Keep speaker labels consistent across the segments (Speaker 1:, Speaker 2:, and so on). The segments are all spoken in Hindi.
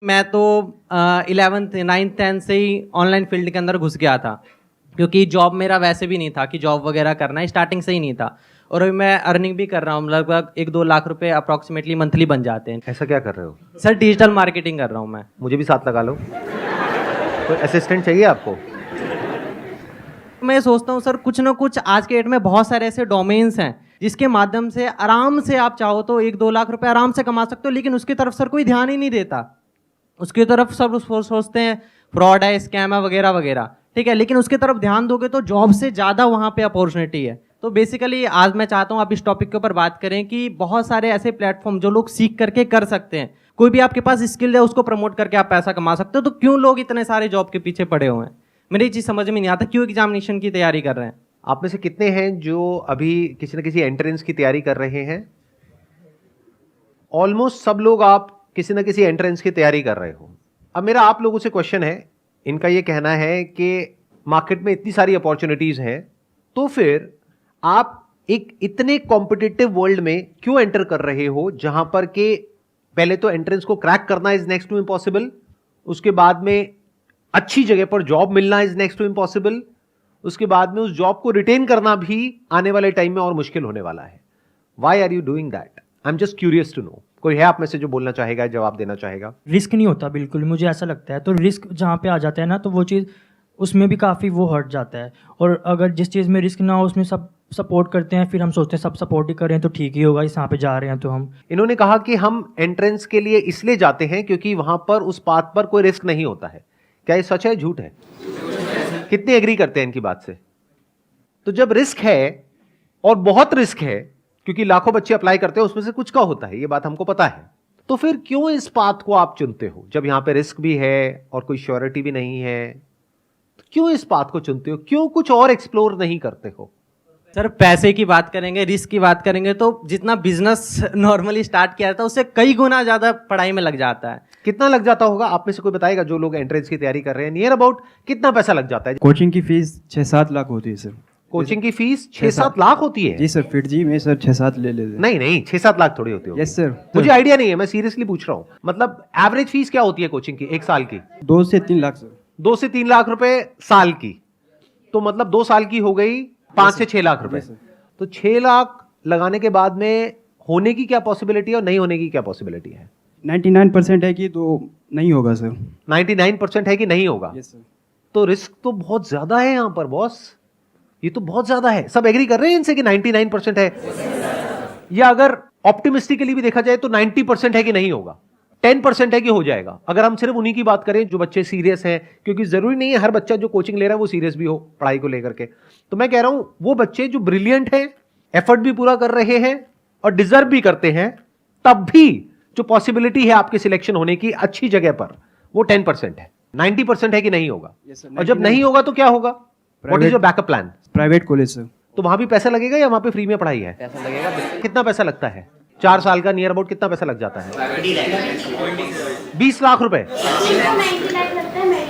Speaker 1: मैं तो 11th 9th 10th से ही ऑनलाइन फील्ड के अंदर घुस गया था, क्योंकि जॉब मेरा वैसे भी नहीं था कि जॉब वगैरह करना है, स्टार्टिंग से ही नहीं था। और अभी मैं अर्निंग भी कर रहा हूँ, लगभग 1-2 लाख रुपए अप्रॉक्सीमेटली मंथली बन जाते हैं।
Speaker 2: ऐसा क्या कर रहे हो?
Speaker 1: सर डिजिटल मार्केटिंग कर रहा हूँ मैं।
Speaker 2: मुझे भी साथ लगा लो। कोई असिस्टेंट चाहिए आपको?
Speaker 1: मैं सोचता हूँ सर, कुछ ना कुछ आज के डेट में बहुत सारे ऐसे डोमेन्स हैं जिसके माध्यम से आराम से आप चाहो तो 1-2 लाख रुपए आराम से कमा सकते हो, लेकिन उसकी तरफ सर कोई ध्यान ही नहीं देता। उसकी तरफ सब सोचते हैं फ्रॉड है, स्कैम है वगैरह वगैरह, ठीक है, लेकिन उसकी तरफ ध्यान दोगे तो जॉब से ज़्यादा वहाँ पे अपॉर्चुनिटी है। तो बेसिकली आज मैं चाहता हूँ आप इस टॉपिक के ऊपर बात करें कि बहुत सारे ऐसे प्लेटफॉर्म जो लोग सीख करके कर सकते हैं। कोई भी आपके पास स्किल है उसको प्रमोट करके आप पैसा कमा सकते हो, तो क्यों लोग इतने सारे जॉब के पीछे पड़े हुए हैं? मेरी चीज़ समझ में नहीं आता, क्यों एग्जामिनेशन की तैयारी कर रहे हैं?
Speaker 2: आप में से कितने हैं जो अभी किसी न किसी एंट्रेंस की तैयारी कर रहे हैं? ऑलमोस्ट सब लोग आप किसी न किसी एंट्रेंस की तैयारी कर रहे हो। अब मेरा आप लोगों से क्वेश्चन है, इनका ये कहना है कि मार्केट में इतनी सारी अपॉर्चुनिटीज हैं, तो फिर आप एक इतने कॉम्पिटिटिव वर्ल्ड में क्यों एंटर कर रहे हो, जहां पर के पहले तो एंट्रेंस को क्रैक करना इज नेक्स्ट टू इम्पॉसिबल, उसके बाद में अच्छी जगह पर जॉब मिलना इज नेक्स्ट टू इम्पॉसिबल, उसके बाद में उस जॉब को रिटेन करना भी आने वाले टाइम में और मुश्किल होने वाला है। Why are you doing that? I am just curious to know. कोई है आप में से जो बोलना चाहेगा, जवाब देना चाहेगा?
Speaker 3: रिस्क नहीं होता बिल्कुल, मुझे ऐसा लगता है। तो रिस्क जहाँ पे आ जाता है ना, तो वो चीज़ उसमें भी काफ़ी वो हट जाता है। और अगर जिस चीज़ में रिस्क ना हो उसमें सब सपोर्ट करते हैं, फिर हम सोचते हैं सब सपोर्ट ही करें तो ठीक ही होगा, इस यहाँ पे जा रहे हैं तो हम।
Speaker 2: इन्होंने कहा कि हम एंट्रेंस के लिए इसलिए जाते हैं क्योंकि वहां पर उस पाथ पर कोई रिस्क नहीं होता है। क्या ये सच है, झूठ है? कितने एग्री करते हैं इनकी बात से? तो जब रिस्क है और बहुत रिस्क है, क्योंकि लाखों बच्चे अप्लाई करते हैं, उसमें से कुछ का होता है, ये बात हमको पता है, तो फिर क्यों इस पाथ को आप चुनते हो जब यहां पे रिस्क भी है और कोई श्योरिटी भी नहीं है? तो क्यों इस पाथ को चुनते हो? क्यों कुछ और एक्सप्लोर नहीं करते हो?
Speaker 1: सर पैसे की बात करेंगे, रिस्क की बात करेंगे, तो जितना बिजनेस नॉर्मली स्टार्ट किया था उससे कई गुना ज्यादा पढ़ाई में लग जाता है।
Speaker 2: कितना लग जाता होगा? आप में से कोई बताएगा जो लोग एंट्रेंस की तैयारी कर रहे हैं, नियर अबाउट कितना पैसा लग जाता है?
Speaker 4: कोचिंग की फीस 6-7 लाख होती है सर।
Speaker 2: कोचिंग की फीस 6-7 लाख होती है?
Speaker 4: जी सर, फिर जी में सर 6-7 ले लेते हैं।
Speaker 2: नहीं नहीं, 6-7 लाख थोड़ी होती होगी।
Speaker 4: Yes sir.
Speaker 2: मुझे आइडिया नहीं है, मैं सीरियसली पूछ रहा हूँ। मतलब एवरेज फीस क्या होती है कोचिंग की एक साल की?
Speaker 4: 2 से 3 लाख सर।
Speaker 2: 2 से 3 लाख रुपए साल की, तो मतलब 2 साल की हो गई 5 से 6 लाख रुपए। तो 6 लाख लगाने के बाद में होने की क्या पॉसिबिलिटी है और नहीं होने की क्या पॉसिबिलिटी है?
Speaker 4: 99% है कि तो नहीं होगा सर।
Speaker 2: 99% है कि नहीं होगा?
Speaker 4: Yes sir.
Speaker 2: तो रिस्क तो बहुत ज्यादा है यहां पर बॉस, ये तो बहुत ज्यादा है। सब एग्री कर रहे हैं इनसे कि 99% है? या अगर ऑप्टिमिस्टिकली भी देखा जाए तो 90% है कि नहीं होगा, 10% है कि हो जाएगा। अगर हम सिर्फ उन्हीं की बात करें जो बच्चे सीरियस हैं, क्योंकि जरूरी नहीं है हर बच्चा जो कोचिंग ले रहा है वो सीरियस भी हो पढ़ाई को लेकर के। तो मैं कह रहा हूं वो बच्चे जो ब्रिलियंट हैं, एफर्ट भी पूरा कर रहे हैं और डिजर्व भी करते हैं, तब भी जो पॉसिबिलिटी है आपके सिलेक्शन होने की अच्छी जगह पर, वो 10% है। 90% है कि नहीं होगा?
Speaker 4: Yes, sir,
Speaker 2: और जब नहीं होगा तो क्या होगा? What is your backup plan?
Speaker 4: Private college sir.
Speaker 2: तो वहां भी पैसा लगेगा या वहां पे फ्री में पढ़ाई है?
Speaker 1: पैसा लगेगा।
Speaker 2: कितना पैसा लगता है? 4 साल का नियर अबाउट कितना पैसा लग जाता है? 20 लाख रुपए।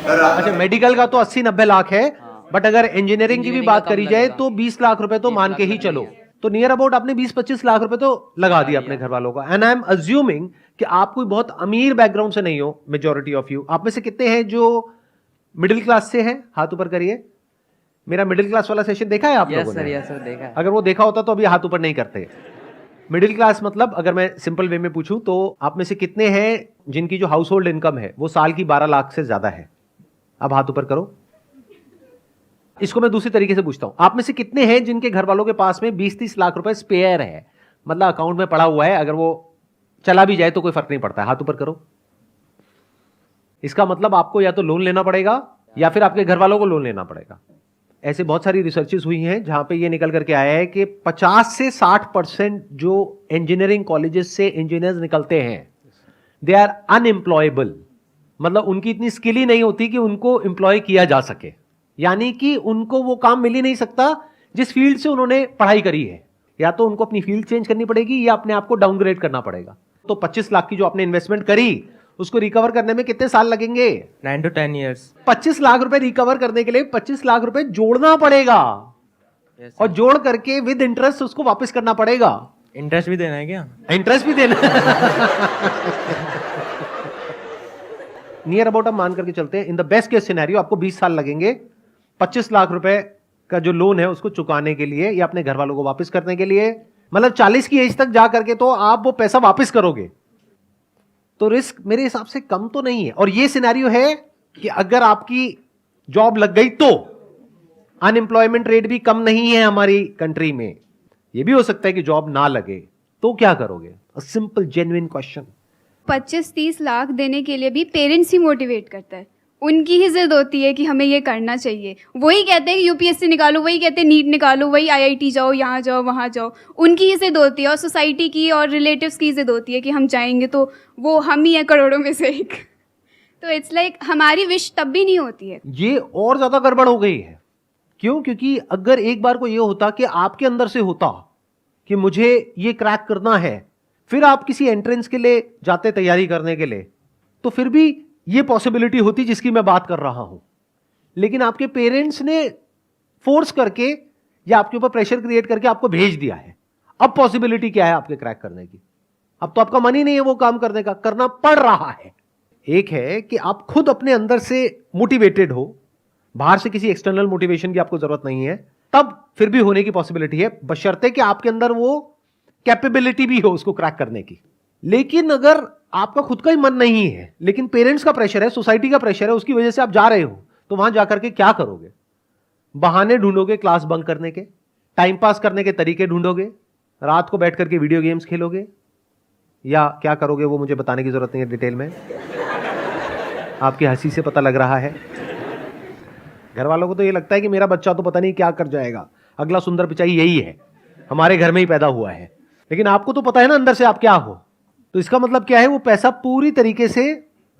Speaker 2: अच्छा, मेडिकल का तो 80-90 लाख है, बट अगर इंजीनियरिंग की भी बात करी जाए तो 20 लाख रुपए तो मान के ही चलो। तो नियर अबाउट आपने 20-25 लाख रुपए तो लगा दिया अपने घर वालों का। एंड आई एम अज्यूमिंग कि आप कोई बहुत अमीर बैकग्राउंड से नहीं हो, मेजॉरिटी ऑफ यू। आप में से कितने हैं जो मिडिल क्लास से हैं? हाथ ऊपर करिए। मेरा मिडिल क्लास वाला सेशन देखा है आप लोगों ने?
Speaker 1: यस सर, देखा है।
Speaker 2: अगर वो देखा होता तो अभी हाथ ऊपर नहीं करते। मिडिल क्लास मतलब अगर मैं सिंपल वे में पूछूं तो आप में से कितने हैं जिनकी जो हाउस होल्ड इनकम है वो साल की 12 लाख से ज्यादा है? अब हाथ ऊपर करो। इसको मैं दूसरी तरीके से पूछता हूं, आप में से कितने हैं जिनके घर वालों के पास में 20-30 लाख रुपए स्पेयर है, मतलब अकाउंट में पड़ा हुआ है, अगर वो चला भी जाए तो कोई फर्क नहीं पड़ता है? हाथ ऊपर करो। इसका मतलब आपको या तो लोन लेना पड़ेगा या फिर आपके घर वालों को लोन लेना पड़ेगा। ऐसे बहुत सारी रिसर्चेस हुई हैं जहां पे ये निकल करके आया है कि 50 से 60% जो इंजीनियरिंग कॉलेजेस से इंजीनियर्स निकलते हैं, दे आर अनएम्प्लॉयबल। मतलब उनकी इतनी स्किल ही नहीं होती कि उनको एम्प्लॉय किया जा सके, यानी कि उनको वो काम मिल ही नहीं सकता जिस फील्ड से उन्होंने पढ़ाई करी है। या तो उनको अपनी फील्ड चेंज करनी पड़ेगी या अपने आप को डाउनग्रेड करना पड़ेगा। तो 25 लाख की जो आपने इन्वेस्टमेंट करी उसको रिकवर करने में कितने साल लगेंगे?
Speaker 1: 9 to 10 years।
Speaker 2: 25 लाख रुपए रिकवर करने के लिए 25 लाख रुपए जोड़ना पड़ेगा। और जोड़ करके विद इंटरेस्ट उसको वापस करना पड़ेगा।
Speaker 1: इंटरेस्ट भी देना है क्या?
Speaker 2: इंटरेस्ट भी देना नियर अबाउट हम मान करके चलते हैं, in the best case scenario आपको 20 साल लगेंगे 25 लाख रुपए का जो लोन है उसको चुकाने के लिए या अपने घर वालों को वापस करने के लिए। मतलब 40 की एज तक जा करके तो आप वो पैसा वापस करोगे, तो रिस्क मेरे हिसाब से कम तो नहीं है। और ये सिनेरियो है कि अगर आपकी जॉब लग गई तो अनएम्प्लॉयमेंट रेट भी कम नहीं है हमारी कंट्री में। ये भी हो सकता है कि जॉब ना लगे, तो क्या करोगे? A simple genuine question.
Speaker 5: 25-30 lakh देने के लिए भी पेरेंट्स ही मोटिवेट करता है, उनकी ही जिद होती है कि हमें ये करना चाहिए। वही कहते हैं कि यूपीएससी निकालो, वही कहते हैं नीट निकालो, वही आईआईटी जाओ, यहाँ जाओ, वहाँ जाओ। उनकी ही जिद होती है और सोसाइटी की और रिलेटिव्स की जिद होती है कि हम जाएंगे तो वो हम ही हैं करोड़ों में से एक। तो इट्स लाइक हमारी विश तब भी नहीं होती है।
Speaker 2: ये और ज्यादा गड़बड़ हो गई है। क्यों? क्योंकि अगर एक बार को ये होता कि आपके अंदर से होता कि मुझे ये क्रैक करना है, फिर आप किसी एंट्रेंस के लिए जाते तैयारी करने के लिए, तो फिर भी ये पॉसिबिलिटी होती जिसकी मैं बात कर रहा हूं। लेकिन आपके पेरेंट्स ने फोर्स करके या आपके ऊपर प्रेशर क्रिएट करके आपको भेज दिया है। अब पॉसिबिलिटी क्या है आपके क्रैक करने की? अब तो आपका मन ही नहीं है वो काम करने का, करना पड़ रहा है। एक है कि आप खुद अपने अंदर से मोटिवेटेड हो, बाहर से किसी एक्सटर्नल मोटिवेशन की आपको जरूरत नहीं है, तब फिर भी होने की पॉसिबिलिटी है, बशर्ते कि आपके अंदर वो कैपेबिलिटी भी हो उसको क्रैक करने की। लेकिन अगर आपका खुद का ही मन नहीं है, लेकिन पेरेंट्स का प्रेशर है, सोसाइटी का प्रेशर है, उसकी वजह से आप जा रहे हो, तो वहां जाकर के क्या करोगे? बहाने ढूंढोगे क्लास बंक करने के, टाइम पास करने के तरीके ढूंढोगे, रात को बैठ करके वीडियो गेम्स खेलोगे, या क्या करोगे वो मुझे बताने की जरूरत नहीं है डिटेल में, आपकी हंसी से पता लग रहा है। घर वालों को तो ये लगता है कि मेरा बच्चा तो पता नहीं क्या कर जाएगा, अगला सुंदर पिचाई यही है, हमारे घर में ही पैदा हुआ है। लेकिन आपको तो पता है ना अंदर से आप क्या हो, तो इसका मतलब क्या है? वो पैसा पूरी तरीके से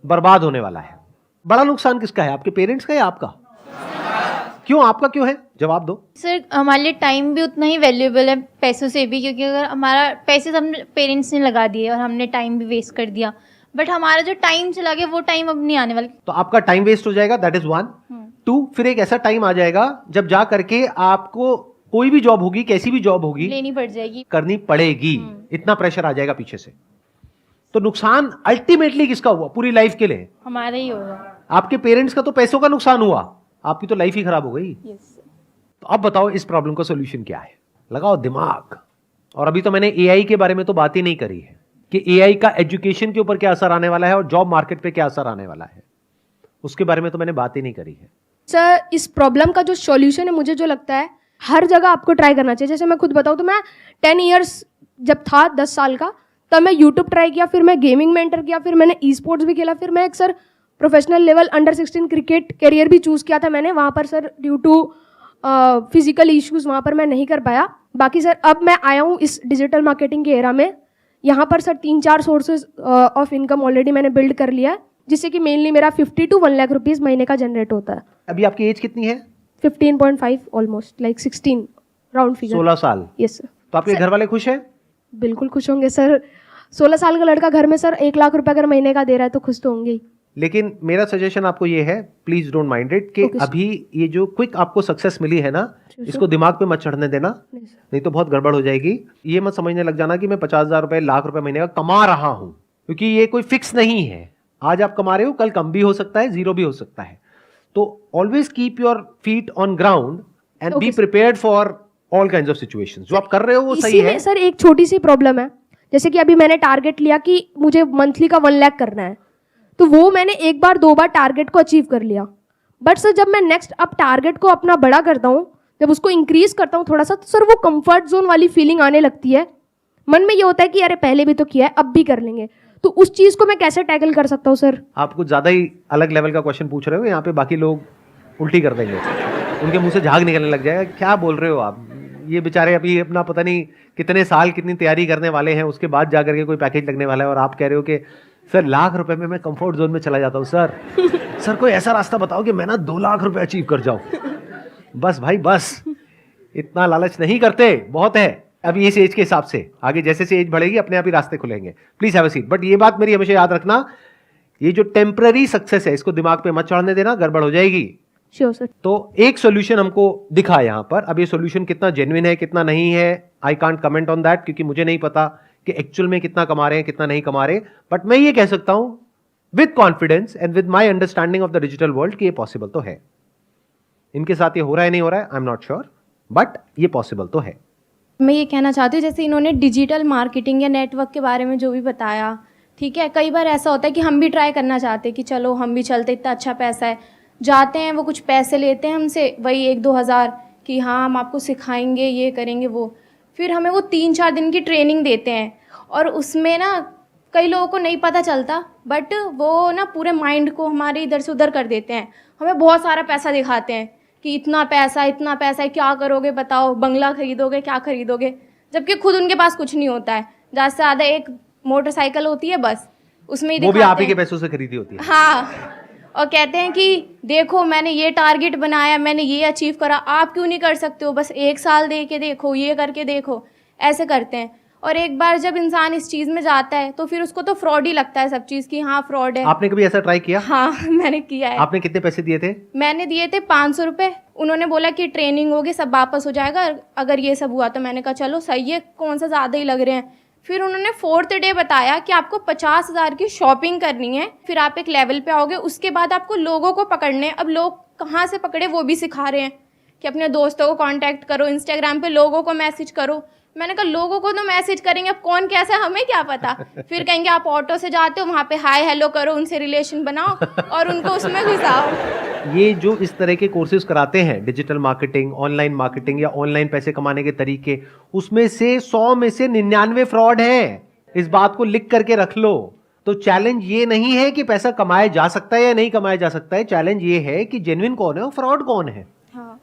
Speaker 2: बर्बाद होने वाला है। बड़ा नुकसान किसका है, आपके पेरेंट्स का या आपका? क्यों? आपका क्यों है? जवाब दो।
Speaker 6: सर हमारे लिए टाइम भी उतना ही वैल्यूएबल है पैसों से भी, क्योंकि अगर हमारा पैसे हमने पेरेंट्स ने लगा दिए और हमने टाइम भी वेस्ट कर दिया, बट हमारा जो टाइम चला गया वो टाइम अब नहीं आने वाला।
Speaker 2: तो आपका टाइम वेस्ट हो जाएगा, दैट इज 1। 2, फिर एक ऐसा टाइम आ जाएगा जब जा करके आपको कोई भी जॉब होगी, कैसी भी जॉब होगी,
Speaker 6: लेनी पड़ जाएगी,
Speaker 2: करनी पड़ेगी। इतना प्रेशर आ जाएगा पीछे से। तो नुकसान अल्टीमेटली किसका हुआ पूरी लाइफ के लिए?
Speaker 6: हमारा ही होगा।
Speaker 2: आपके पेरेंट्स का तो पैसों का नुकसान हुआ, आपकी तो लाइफ ही खराब हो गई।
Speaker 6: यस।
Speaker 2: तो अब बताओ इस प्रॉब्लम का सोल्यूशन क्या है? लगाओ दिमाग। और अभी तो मैंने एआई के बारे में तो बात ही नहीं करी है कि एआई का एजुकेशन के ऊपर क्या असर आने वाला है और जॉब मार्केट पे क्या असर आने वाला है, उसके बारे में तो मैंने बात ही नहीं करी है।
Speaker 7: सर इस प्रॉब्लम का जो सॉल्यूशन है, मुझे जो लगता है हर जगह आपको ट्राई करना चाहिए। जैसे मैं खुद बताऊँ तो मैं 10 ईयर्स जब था 10 साल का, तब मैं यूट्यूब ट्राई किया, फिर मैं गेमिंग में एंटर किया, फिर मैंने ई स्पोर्ट्स भी खेला, फिर मैं एक sir professional level under 16 cricket career भी चूज़ किया था मैंने। वहाँ पर sir due to physical issues वहाँ पर मैं नहीं कर पाया। बाकी सर अब मैं आया हूँ इस डिजिटल मार्केटिंग के एरा में, यहाँ पर sir 3-4 sources of income already मैंने बिल्ड कर लिया है, जिससे कि मेनली मेरा 50 to 1 लाख रुपीज़ महीने का जनरेट होता है।
Speaker 2: अभी आपकी एज कितनी है?
Speaker 7: 15.5 ऑलमोस्ट लाइक 16 राउंड फिगर।
Speaker 2: 16 साल।
Speaker 7: Yes sir.
Speaker 2: तो आपके घर वाले खुश हैं?
Speaker 7: बिल्कुल खुश होंगे सर। 16 साल का लड़का घर में सर 1 लाख रुपए अगर महीने का दे रहा है तो खुश तो होंगे ही।
Speaker 2: लेकिन मेरा सजेशन आपको ये है, प्लीज डोंट माइंड इट, कि अभी ये जो क्विक आपको सक्सेस मिली है ना, इसको दिमाग पे मत चढ़ने देना, नहीं तो बहुत गड़बड़ हो जाएगी। ये मत समझने लग जाना कि मैं 50,000 रुपए, लाख रुपए महीने का कमा रहा हूं, क्योंकि ये कोई फिक्स नहीं है। आज आप कमा रहे हो, कल कम भी हो सकता है, जीरो भी हो सकता है। तो always keep your feet on ground and be prepared for all kinds of situations. जो आप कर रहे हो वो सही है।
Speaker 7: सर एक छोटी सी प्रॉब्लम है, जैसे कि अभी मैंने टारगेट लिया कि मुझे मंथली का 1 लाख करना है, तो वो मैंने 1 बार 2 बार टारगेट को अचीव कर लिया। बट सर जब मैं नेक्स्ट अब टारगेट को अपना बड़ा करता हूँ, जब उसको इंक्रीज करता हूँ थोड़ा सा, तो सर वो कंफर्ट जोन वाली फीलिंग आने लगती है। मन में ये होता है कि अरे पहले भी तो किया है, अब भी कर लेंगे। तो उस चीज को मैं कैसे टैकल कर सकता हूँ सर?
Speaker 2: आप कुछ ज्यादा ही अलग लेवल का क्वेश्चन पूछ रहे हो, यहाँ पे बाकी लोग उल्टी कर देंगे, उनके मुंह से झाग निकलने लग जाएगा। क्या बोल रहे हो आप? ये बेचारे अभी अपना पता नहीं कितने साल कितनी तैयारी करने वाले हैं, उसके बाद जाकर के कोई पैकेज लगने वाला है, और आप कह रहे हो कि सर लाख रुपए में मैं कंफर्ट जोन में चला जाता हूँ। सर कोई ऐसा रास्ता बताओ कि मैं ना 2 लाख रुपए अचीव कर जाऊं। बस भाई बस, इतना लालच नहीं करते, बहुत है अभी इस एज के हिसाब से। आगे जैसे से एज बढ़ेगी अपने आप ही रास्ते खुलेंगे। Please have a seat. But ये बात मेरी हमेशा याद रखना, ये जो टेम्पररी सक्सेस है इसको दिमाग पे मत चढ़ने देना, गड़बड़ हो जाएगी।
Speaker 7: Sure sir.
Speaker 2: तो एक सॉल्यूशन हमको दिखा यहाँ पर। अब ये सॉल्यूशन कितना जेन्युइन है कितना नहीं है, I can't comment on that, क्योंकि मुझे नहीं पता कि एक्चुअल में कितना कमा रहे हैं कितना नहीं कमा रहे। बट मैं ये कह सकता हूं with confidence and with my understanding of the digital world कि ये पॉसिबल तो है। इनके साथ ये हो रहा है नहीं हो रहा है आई एम नॉट श्योर, बट ये पॉसिबल तो है।
Speaker 8: मैं ये कहना चाहती हूँ, जैसे इन्होंने डिजिटल मार्केटिंग या नेटवर्क के बारे में जो भी बताया, ठीक है, कई बार ऐसा होता है कि हम भी ट्राई करना चाहते हैं कि चलो हम भी चलते, इतना अच्छा पैसा है, जाते हैं, वो कुछ पैसे लेते हैं हमसे, वही 1-2 हज़ार कि हाँ हम आपको सिखाएंगे, ये करेंगे वो, फिर हमें वो 3-4 दिन की ट्रेनिंग देते हैं और उसमें ना कई लोगों को नहीं पता चलता, बट वो ना पूरे माइंड को हमारे इधर से उधर कर देते हैं। हमें बहुत सारा पैसा दिखाते हैं कि इतना पैसा है, क्या करोगे बताओ, बंगला खरीदोगे, क्या खरीदोगे, जबकि खुद उनके पास कुछ नहीं होता है। ज़्यादा से ज़्यादा एक मोटरसाइकिल होती है बस, उसमें ही
Speaker 2: वो भी
Speaker 8: दिखाते
Speaker 2: आप ही के
Speaker 8: हैं।
Speaker 2: पैसों से खरीदी होती है।
Speaker 8: हाँ, और कहते हैं कि देखो मैंने ये टारगेट बनाया, मैंने ये अचीव करा, आप क्यों नहीं कर सकते हो, बस 1 साल दे के देखो, ये करके देखो, ऐसे करते हैं। और एक बार जब इंसान इस चीज़ में जाता है तो फिर उसको तो फ्रॉड ही लगता है सब चीज़ की, हाँ फ्रॉड है।
Speaker 2: आपने कभी ऐसा ट्राई किया?
Speaker 8: हाँ मैंने किया है।
Speaker 2: आपने कितने पैसे दिए थे?
Speaker 8: मैंने दिए थे 500 रुपये। उन्होंने बोला कि ट्रेनिंग होगी, सब वापस हो जाएगा अगर ये सब हुआ, तो मैंने कहा चलो सही है, कौन सा ज़्यादा ही लग रहे हैं। फिर उन्होंने 4th डे बताया कि आपको 50,000 की शॉपिंग करनी है, फिर आप एक लेवल पे आओगे, उसके बाद आपको लोगों को पकड़ने। अब लोग कहाँ से पकड़े वो भी सिखा रहे हैं कि अपने दोस्तों को कांटेक्ट करो, इंस्टाग्राम पे लोगों को मैसेज करो। मैंने कहा लोगों को तो मैसेज करेंगे, अब कौन कैसा है हमें क्या पता। फिर कहेंगे आप ऑटो से जाते हो, वहाँ पे हाय हेलो करो, उनसे रिलेशन बनाओ और उनको उसमें घुसाओ।
Speaker 2: ये जो इस तरह के कोर्सेज कराते हैं, डिजिटल मार्केटिंग, ऑनलाइन मार्केटिंग या ऑनलाइन पैसे कमाने के तरीके, उसमें से 100 में से 99 फ्रॉड है। इस बात को लिख करके रख लो। तो चैलेंज ये नहीं है कि पैसा कमाया जा सकता है या नहीं कमाया जा सकता है, चैलेंज ये है कि जेन्युइन कौन है और फ्रॉड कौन है।
Speaker 8: हाँ।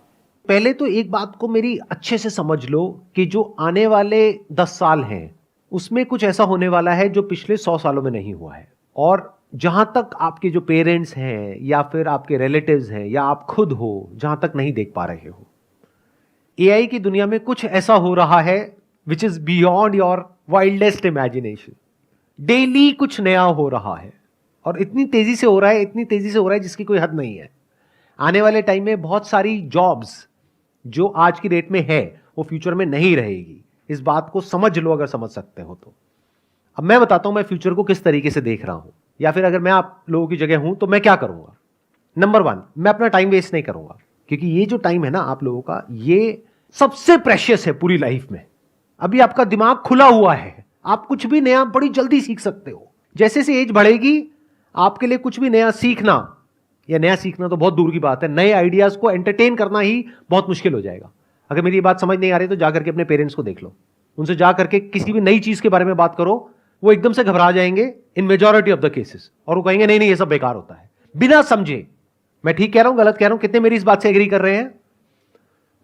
Speaker 2: पहले तो एक बात को मेरी अच्छे से समझ लो कि जो आने वाले 10 साल हैं उसमें कुछ ऐसा होने वाला है जो पिछले 100 सालों में नहीं हुआ है। और जहां तक आपके जो पेरेंट्स हैं या फिर आपके रिलेटिव्स हैं या आप खुद हो, जहां तक नहीं देख पा रहे हो, एआई की दुनिया में कुछ ऐसा हो रहा है which is beyond your wildest imagination. Daily कुछ नया हो रहा है और इतनी तेजी से हो रहा है, इतनी तेजी से हो रहा है जिसकी कोई हद नहीं है। आने वाले टाइम में बहुत सारी जॉब्स जो आज की डेट में है वो फ्यूचर में नहीं रहेगी। इस बात को समझ लो अगर समझ सकते हो तो। अब मैं बताता हूं मैं फ्यूचर को किस तरीके से देख रहा हूं, या फिर अगर मैं आप लोगों की जगह हूं तो मैं क्या करूंगा। नंबर 1, मैं अपना टाइम वेस्ट नहीं करूंगा, क्योंकि ये जो टाइम है ना आप लोगों का, ये सबसे प्रेशियस है पूरी लाइफ में। अभी आपका दिमाग खुला हुआ है, आप कुछ भी नया बड़ी जल्दी सीख सकते हो। जैसे से एज बढ़ेगी आपके लिए कुछ भी नया सीखना, या नया सीखना तो बहुत दूर की बात है, नए आइडियाज को एंटरटेन करना ही बहुत मुश्किल हो जाएगा। अगर मेरी बात समझ नहीं आ रही तो जाकर के अपने पेरेंट्स को देख लो, उनसे जाकर के किसी भी नई चीज के बारे में बात करो, वो एकदम से घबरा जाएंगे इन मेजॉरिटी ऑफ द केसेस, और वो कहेंगे नहीं नहीं ये सब बेकार होता है, बिना समझे। मैं ठीक कह रहा हूं गलत कह रहा हूं, कितने मेरी इस बात से एग्री कर रहे हैं?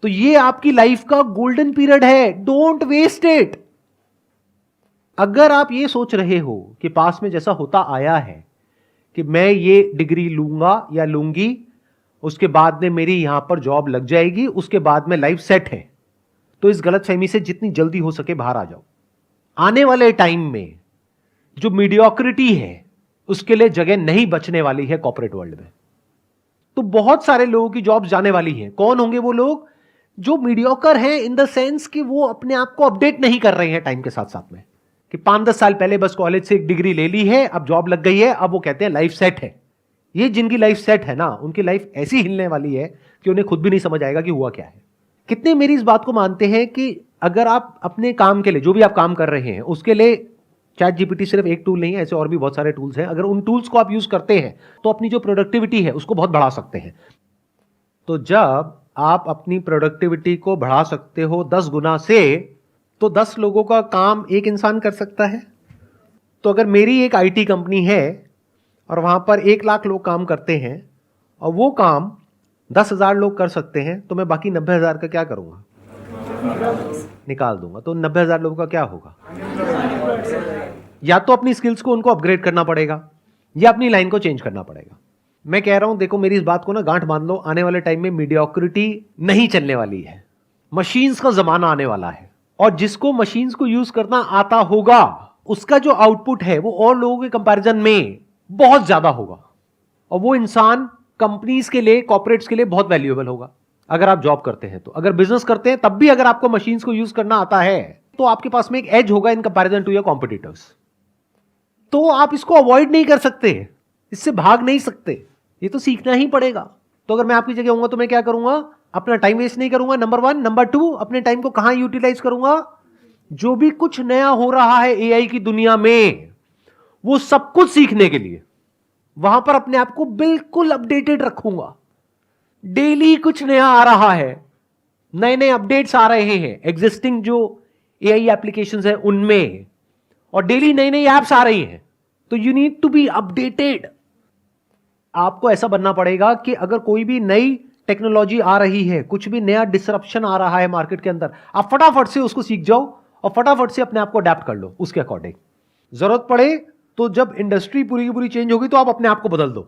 Speaker 2: तो ये आपकी लाइफ का गोल्डन पीरियड है, डोंट वेस्ट इट। अगर आप ये सोच रहे हो कि पास में जैसा होता आया है कि मैं ये डिग्री लूंगा या लूंगी, उसके बाद में मेरी यहां पर जॉब लग जाएगी, उसके बाद में लाइफ सेट है, तो इस गलतफहमी से जितनी जल्दी हो सके बाहर आ जाओ। आने वाले टाइम में जो मीडियोक्रिटी है उसके लिए जगह नहीं बचने वाली है कॉर्पोरेट वर्ल्ड में। तो बहुत सारे लोगों की जॉब्स जाने वाली हैं। कौन होंगे वो लोग? जो मीडियोकर हैं इन द सेंस कि वो अपने आप को अपडेट नहीं कर रहे हैं टाइम के साथ साथ में, कि 5-10 साल पहले बस कॉलेज से एक डिग्री ले ली है, अब जॉब लग गई है, अब वो कहते हैं लाइफ सेट है। ये जिनकी लाइफ सेट है ना, उनकी लाइफ ऐसी हिलने वाली है कि उन्हें खुद भी नहीं समझ आएगा कि हुआ क्या है। कितने मेरी इस बात को मानते हैं कि अगर आप अपने काम के लिए, जो भी आप काम कर रहे हैं उसके लिए, चैट जीपीटी सिर्फ एक टूल नहीं है, ऐसे और भी बहुत सारे टूल्स हैं, अगर उन टूल्स को आप यूज करते हैं तो अपनी जो प्रोडक्टिविटी है उसको बहुत बढ़ा सकते हैं। तो जब आप अपनी प्रोडक्टिविटी को बढ़ा सकते हो 10 गुना से, तो 10 लोगों का काम एक इंसान कर सकता है। तो अगर मेरी एक आईटी कंपनी है और वहां पर 1 लाख लोग काम करते हैं और वो काम 10,000 लोग कर सकते हैं, तो मैं बाकी 90,000 का क्या करूंगा? निकाल दूंगा। तो 90,000 लोगों का क्या होगा? या तो अपनी स्किल्स को उनको अपग्रेड करना पड़ेगा या अपनी लाइन को चेंज करना पड़ेगा। मैं कह रहा हूं, देखो मेरी इस बात को ना गांठ बांध लो, आने वाले टाइम में मीडियोक्रिटी नहीं चलने वाली है, मशीन्स का जमाना आने वाला है, और जिसको मशीन्स को यूज करना आता होगा उसका जो आउटपुट है वो और लोगों के कंपैरिजन में बहुत ज्यादा होगा, और वो इंसान कंपनीज के लिए, कॉर्पोरेट्स के लिए बहुत वैल्यूएबल होगा। अगर आप जॉब करते हैं तो, अगर बिजनेस करते हैं तब भी अगर आपको मशीन्स को यूज करना आता है तो आपके पास में एक एज होगा in comparison to your competitors. तो आप इसको अवॉइड नहीं कर सकते। इससे भाग नहीं सकते, ये तो सीखना ही पड़ेगा। तो अगर मैं आपकी जगह होऊंगा तो मैं क्या करूंगा, अपना टाइम वेस्ट नहीं करूंगा, नंबर 1। नंबर 2, अपने टाइम को कहां यूटिलाइज करूंगा, जो भी कुछ नया हो रहा है एआई की दुनिया में, वो सब कुछ सीखने के लिए वहां पर अपने आप को बिल्कुल अपडेटेड रखूंगा। डेली कुछ नया आ रहा है, नए नए अपडेट्स आ रहे हैं एग्जिस्टिंग जो एआई एप्लीकेशंस है उनमें, और डेली नई नई एप्स आ रही हैं। तो you need to be updated. आपको ऐसा बनना पड़ेगा कि अगर कोई भी नई टेक्नोलॉजी आ रही है, कुछ भी नया डिसरप्शन आ रहा है मार्केट के अंदर, आप फटाफट से उसको सीख जाओ और फटाफट से अपने आप को अडेप्ट कर लो उसके अकॉर्डिंग। जरूरत पड़े तो जब इंडस्ट्री पूरी की पूरी चेंज होगी तो आप अपने आप को बदल दो।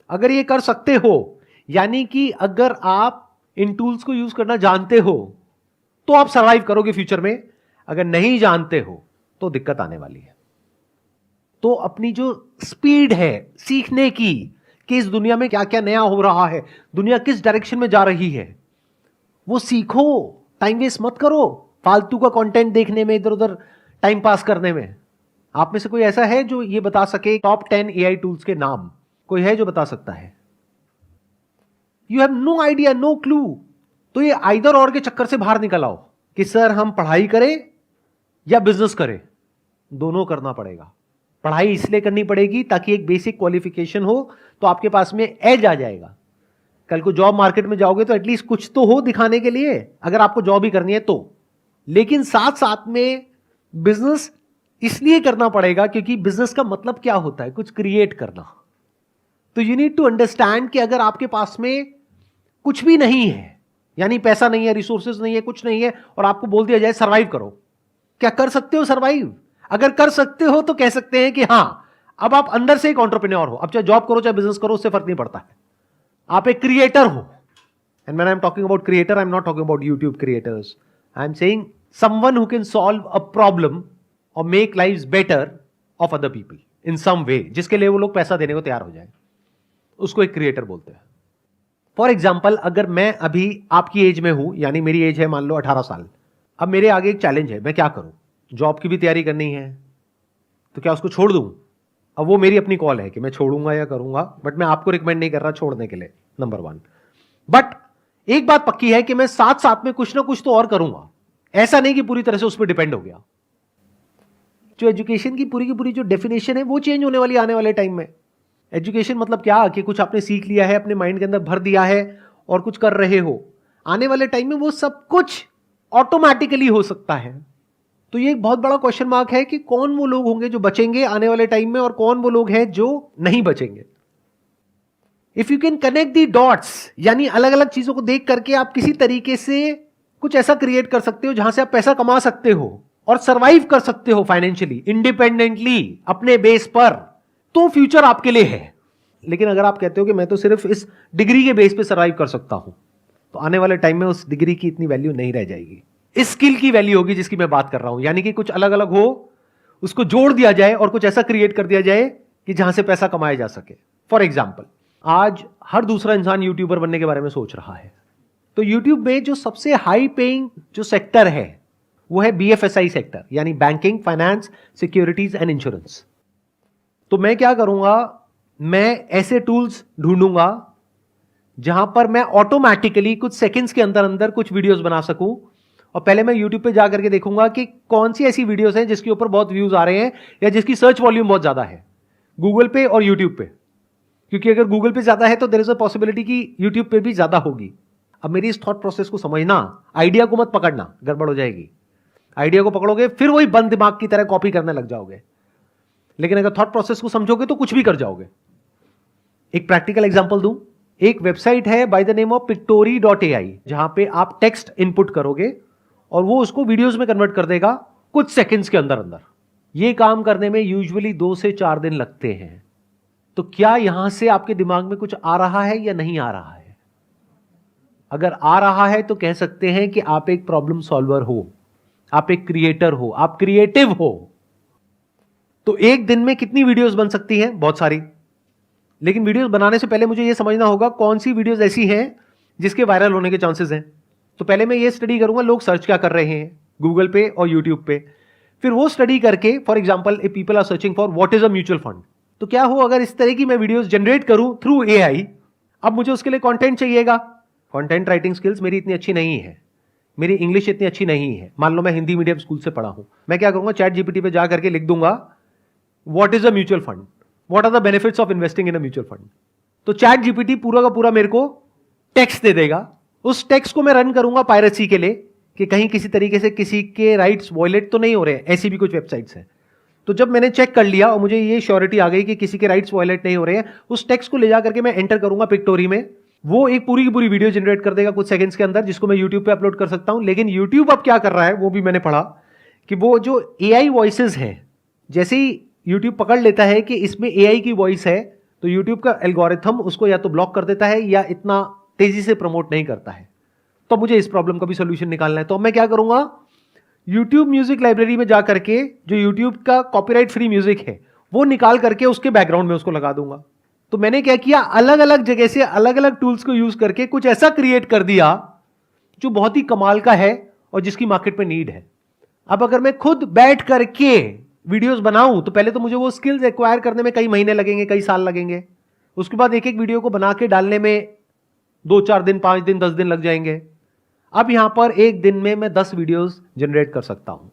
Speaker 2: अगर ये कर सकते हो, यानी कि अगर आप इन टूल्स को यूज करना जानते हो तो आप सर्वाइव करोगे फ्यूचर में। अगर नहीं जानते हो तो दिक्कत आने वाली है। तो अपनी जो स्पीड है सीखने की कि इस दुनिया में क्या क्या नया हो रहा है, दुनिया किस डायरेक्शन में जा रही है, वो सीखो। टाइम वेस्ट मत करो फालतू का कंटेंट देखने में, इधर उधर टाइम पास करने में। आप में से कोई ऐसा है जो ये बता सके टॉप 10 एआई टूल्स के नाम? कोई है जो बता सकता है? You have no idea, no clue. तो ये आइदर और के चक्कर से बाहर निकल आओ कि सर हम पढ़ाई करें या बिजनेस करें। दोनों करना पड़ेगा। पढ़ाई इसलिए करनी पड़ेगी ताकि एक बेसिक क्वालिफिकेशन हो, तो आपके पास में एज आ जाएगा। कल को जॉब मार्केट में जाओगे तो एटलीस्ट कुछ तो हो दिखाने के लिए, अगर आपको जॉब ही करनी है तो। लेकिन साथ साथ में बिजनेस इसलिए करना पड़ेगा क्योंकि बिजनेस का मतलब क्या होता है, कुछ क्रिएट करना। तो यू नीड टू अंडरस्टैंड कि अगर आपके पास में कुछ भी नहीं है, यानी पैसा नहीं है, रिसोर्सेज नहीं है, कुछ नहीं है, और आपको बोल दिया जाए सर्वाइव करो, क्या कर सकते हो सर्वाइव? अगर कर सकते हो तो कह सकते हैं कि हां, अब आप अंदर से एक एंटरप्रेन्योर हो। अब चाहे जॉब करो चाहे बिजनेस करो, उससे फर्क नहीं पड़ता है, आप एक क्रिएटर हो। And when I am talking about creator, I am not talking about YouTube creators, I am saying someone who can solve a problem और make lives better off other people in some way, जिसके लिए वो लोग पैसा देने को तैयार हो जाए, उसको एक क्रिएटर बोलते हैं। फॉर एग्जाम्पल, अगर मैं अभी आपकी एज में हूं, यानी मेरी एज है मान लो 18 साल, अब मेरे आगे एक चैलेंज है, मैं क्या करूं? जॉब की भी तैयारी करनी है, तो क्या उसको छोड़ दूं? अब वो मेरी अपनी कॉल है कि मैं छोड़ूंगा या करूंगा, बट मैं आपको रिकमेंड नहीं कर रहा छोड़ने के लिए, नंबर 1। बट एक बात पक्की है कि मैं साथ साथ में कुछ ना कुछ तो और करूंगा। ऐसा नहीं कि पूरी तरह से उस पर डिपेंड हो गया। जो एजुकेशन की पूरी जो डेफिनेशन है वो चेंज होने वाली आने वाले टाइम में। एजुकेशन मतलब क्या कि कुछ आपने सीख लिया है, अपने माइंड के अंदर भर दिया है और कुछ कर रहे हो। आने वाले टाइम में वो सब कुछ ऑटोमेटिकली हो सकता है। तो ये एक बहुत बड़ा क्वेश्चन मार्क है कि कौन वो लोग होंगे जो बचेंगे आने वाले टाइम में और कौन वो लोग हैं जो नहीं बचेंगे। If you can connect the dots, यानी अलग अलग चीजों को देख करके आप किसी तरीके से कुछ ऐसा क्रिएट कर सकते हो जहां से आप पैसा कमा सकते हो और सर्वाइव कर सकते हो फाइनेंशियली, इंडिपेंडेंटली, अपने बेस पर, तो फ्यूचर आपके लिए है। लेकिन अगर आप कहते हो कि मैं तो सिर्फ इस डिग्री के बेस पे सर्वाइव कर सकता हूं, तो आने वाले टाइम में उस डिग्री की इतनी वैल्यू नहीं रह जाएगी। इस स्किल की वैल्यू होगी जिसकी मैं बात कर रहा हूं, यानी कि कुछ अलग अलग हो, उसको जोड़ दिया जाए और कुछ ऐसा क्रिएट कर दिया जाए कि जहां से पैसा कमाया जा सके। फॉर एग्जाम्पल, आज हर दूसरा इंसान यूट्यूबर बनने के बारे में सोच रहा है। तो यूट्यूब में जो सबसे हाई पेइंग जो सेक्टर है वो है BFSI सेक्टर, यानी banking, finance, securities and insurance. तो मैं क्या करूंगा, मैं ऐसे टूल्स ढूंढूंगा जहां पर मैं ऑटोमेटिकली कुछ सेकंड्स के अंदर अंदर कुछ वीडियोस बना सकूं। और पहले मैं यूट्यूब पे जाकर के देखूंगा कि कौन सी ऐसी वीडियोस हैं जिसके ऊपर बहुत व्यूज आ रहे हैं या जिसकी सर्च वॉल्यूम बहुत ज्यादा है, गूगल पे और यूट्यूब पे। क्योंकि अगर गूगल पे ज्यादा है तो देयर इज अ पॉसिबिलिटी कि यूट्यूब पे भी ज्यादा होगी। अब मेरी इस थॉट प्रोसेस को समझना, आइडिया को मत पकड़ना, गड़बड़ हो जाएगी। आइडिया को पकड़ोगे फिर वही बंद दिमाग की तरह कॉपी करने लग जाओगे। लेकिन अगर थॉट प्रोसेस को समझोगे तो कुछ भी कर जाओगे। एक प्रैक्टिकल एग्जांपल दूं, एक वेबसाइट है by the name of pictory.ai, जहां पे आप टेक्स्ट इनपुट करोगे और वो उसको वीडियोस में कन्वर्ट कर देगा कुछ सेकंड्स के अंदर अंदर। ये काम करने में यूजुअली 2 से 4 दिन लगते हैं। तो क्या यहां से आपके दिमाग में कुछ आ रहा है या नहीं आ रहा है? अगर आ रहा है तो कह सकते हैं कि आप एक प्रॉब्लम सॉल्वर हो, आप एक क्रिएटर हो, आप क्रिएटिव हो। तो एक दिन में कितनी वीडियोस बन सकती हैं? बहुत सारी। लेकिन वीडियोस बनाने से पहले मुझे यह समझना होगा कौन सी वीडियोस ऐसी हैं जिसके वायरल होने के चांसेस हैं। तो पहले मैं ये स्टडी करूंगा लोग सर्च क्या कर रहे हैं गूगल पे और यूट्यूब पे। फिर वो स्टडी करके, for example if people are searching for what is a mutual fund, तो क्या हो अगर इस तरह की मैं वीडियोस जनरेट करूं थ्रू एआई। अब मुझे उसके लिए कंटेंट चाहिएगा। कंटेंट राइटिंग स्किल्स मेरी इतनी अच्छी नहीं है, मेरी इंग्लिश इतनी अच्छी नहीं है। मान लो मैं हिंदी मीडियम स्कूल से पढ़ा हूं, मैं क्या करूंगा, चैट जीपीटी पे जा करके लिख दूंगा what is a mutual fund, what are the benefits of investing in a mutual fund. तो चैट जीपीटी पूरा का पूरा मेरे को टेक्स्ट दे देगा। उस टेक्स्ट को मैं रन करूंगा पायरेसी के लिए कि कहीं किसी तरीके से किसी के राइट्स वॉयलेट तो नहीं हो रहे हैं। ऐसी भी कुछ वेबसाइट्स हैं। तो जब मैंने चेक कर लिया और मुझे ये श्योरिटी आ गई कि किसी के राइट्स वॉयलेट नहीं हो रहे हैं, उस टेक्स्ट को ले जा करके मैं एंटर करूंगा पिक्टोरी में, वो एक पूरी की पूरी वीडियो जनरेट कर देगा कुछ सेकंड्स के अंदर, जिसको मैं यूट्यूब पे अपलोड कर सकता हूं। लेकिन यूट्यूब अब क्या कर रहा है वो भी मैंने पढ़ा कि वो जो एआई वॉइसेस हैं, जैसे ही यूट्यूब पकड़ लेता है कि इसमें एआई की वॉइस है, तो यूट्यूब का एल्गोरिथम उसको या तो ब्लॉक कर देता है या इतना तेजी से प्रमोट नहीं करता है। तो मुझे इस प्रॉब्लम का भी सोल्यूशन निकालना है। तो मैं क्या करूंगा, यूट्यूब म्यूजिक लाइब्रेरी में जा करके जो यूट्यूब का कॉपीराइट फ्री म्यूजिक है वो निकाल करके उसके बैकग्राउंड में उसको लगा दूंगा। तो मैंने क्या किया, अलग अलग जगह से अलग अलग टूल्स को यूज करके कुछ ऐसा क्रिएट कर दिया जो बहुत ही कमाल का है और जिसकी मार्केट में नीड है। अब अगर मैं खुद बैठ करके वीडियोस बनाऊं तो पहले तो मुझे वो स्किल्स एक्वायर करने में कई महीने लगेंगे, कई साल लगेंगे। उसके बाद एक एक वीडियो को बना के डालने में 2-4 दिन, 5 दिन, 10 दिन लग जाएंगे। अब यहां पर एक दिन में मैं 10 वीडियोस जनरेट कर सकता हूं,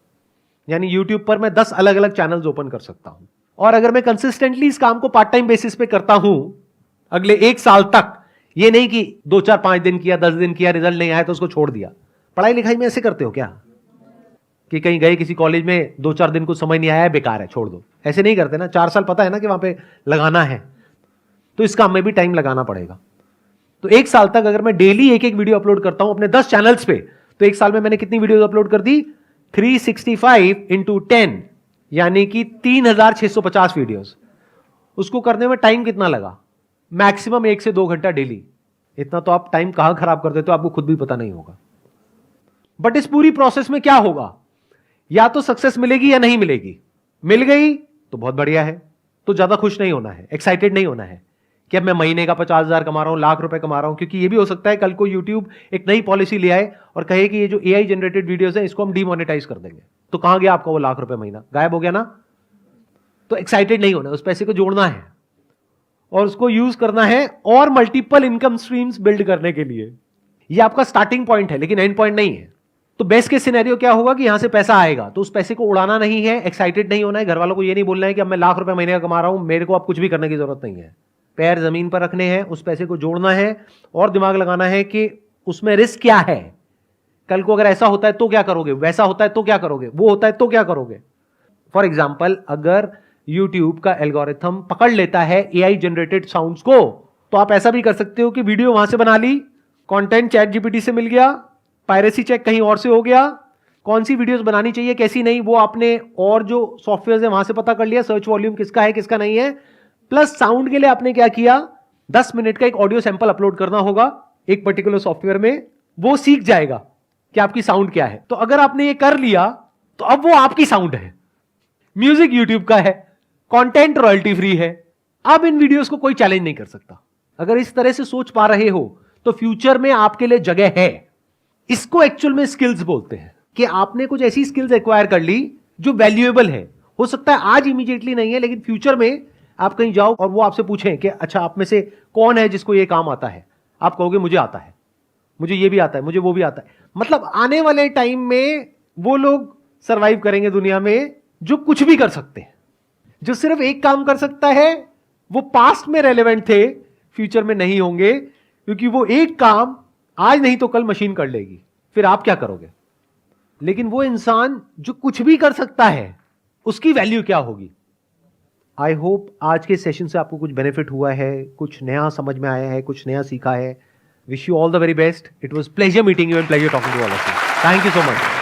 Speaker 2: यानी यूट्यूब पर मैं 10 अलग अलग चैनल्स ओपन कर सकता हूं। और अगर मैं कंसिस्टेंटली इस काम को पार्ट टाइम बेसिस पे करता हूं अगले 1 साल तक, ये नहीं कि 2-4-5 दिन किया, 10 दिन किया, रिजल्ट नहीं आया तो उसको छोड़ दिया। पढ़ाई लिखाई में ऐसे करते हो क्या कि कहीं गए किसी कॉलेज में, 2-4 दिन कुछ समझ नहीं आया, बेकार है, छोड़ दो, ऐसे नहीं करते ना। 4 साल पता है ना कि वहां पे लगाना है, तो इस काम में भी टाइम लगाना पड़ेगा। तो 1 साल तक अगर मैं डेली एक एक वीडियो अपलोड करता हूं अपने 10 चैनल्स पे, तो 1 साल में मैंने कितनी वीडियोस अपलोड कर दी, 365 इंटू 10, यानी कि 3650 वीडियोस। उसको करने में टाइम कितना लगा, मैक्सिमम 1 से 2 घंटा डेली। इतना तो आप टाइम कहां खराब कर देते हो आपको खुद भी पता नहीं होगा। बट इस पूरी प्रोसेस में क्या होगा, या तो सक्सेस मिलेगी या नहीं मिलेगी। मिल गई तो बहुत बढ़िया है, तो ज्यादा खुश नहीं होना है, एक्साइटेड नहीं होना है कि अब मैं महीने का 50,000 कमा रहा हूं, लाख रुपए कमा रहा हूं। क्योंकि ये भी हो सकता है कल को यूट्यूब एक नई पॉलिसी ले आए और कहे कि ये जो एआई जनरेटेड वीडियोस है इसको हम डीमोनेटाइज कर देंगे, तो कहां गया आपका वो लाख रुपए महीना, गायब हो गया ना। तो एक्साइटेड नहीं होना, उस पैसे को जोड़ना है और उसको यूज करना है और मल्टीपल इनकम स्ट्रीम्स बिल्ड करने के लिए। ये आपका स्टार्टिंग पॉइंट है लेकिन एंड पॉइंट नहीं है। तो बेस्ट केस सिनेरियो क्या होगा कि यहां से पैसा आएगा तो उस पैसे को उड़ाना नहीं है, एक्साइटेड नहीं होना है, घर वालों को ये नहीं बोलना है कि अब मैं लाख रुपए महीने का कमा रहा हूं, मेरे को अब कुछ भी करने की जरूरत नहीं है। पैर जमीन पर रखने हैं, उस पैसे को जोड़ना है और दिमाग लगाना है कि उसमें रिस्क क्या है। कल को अगर ऐसा होता है तो क्या करोगे, वैसा होता है तो क्या करोगे, वो होता है तो क्या करोगे। फॉर एग्जाम्पल, अगर यूट्यूब का एल्गोरिथम पकड़ लेता है एआई जनरेटेड साउंड्स को, तो आप ऐसा भी कर सकते हो कि वीडियो वहां से बना ली, कंटेंट चैट जीपीटी से मिल गया, पायरेसी चेक कहीं और से हो गया, कौन सी वीडियोस बनानी चाहिए कैसी नहीं वो आपने और जो सॉफ्टवेयर है वहां से पता कर लिया, सर्च वॉल्यूम किसका है किसका नहीं है। प्लस साउंड के लिए आपने क्या किया, 10 मिनट का एक ऑडियो सैंपल अपलोड करना होगा एक पर्टिकुलर सॉफ्टवेयर में, वो सीख जाएगा कि आपकी साउंड क्या है। तो अगर आपने ये कर लिया तो अब वो आपकी साउंड है, म्यूजिक यूट्यूब का है, कंटेंट रॉयल्टी फ्री है। अब इन वीडियोस को कोई चैलेंज नहीं कर सकता। अगर इस तरह से सोच पा रहे हो तो फ्यूचर में आपके लिए जगह है। इसको एक्चुअल में स्किल्स बोलते हैं कि आपने कुछ ऐसी स्किल्स एक्वायर कर ली जो वैल्यूएबल है। हो सकता है आज इमीडिएटली नहीं है, लेकिन फ्यूचर में आप कहीं जाओ और वो आपसे पूछें कि अच्छा आप में से कौन है जिसको ये काम आता है, आप कहोगे मुझे आता है, मुझे ये भी आता है, मुझे वो भी आता है। मतलब आने वाले टाइम में वो लोग सरवाइव करेंगे दुनिया में जो कुछ भी कर सकते हैं। जो सिर्फ एक काम कर सकता है वो पास्ट में रेलेवेंट थे, फ्यूचर में नहीं होंगे, क्योंकि वो एक काम आज नहीं तो कल मशीन कर लेगी, फिर आप क्या करोगे। लेकिन वो इंसान जो कुछ भी कर सकता है उसकी वैल्यू क्या होगी। आई होप आज के सेशन से आपको कुछ बेनिफिट हुआ है, कुछ नया समझ में आया है, कुछ नया सीखा है। Wish you all the very best. It was pleasure meeting you and pleasure talking to all of you. Thank you so much.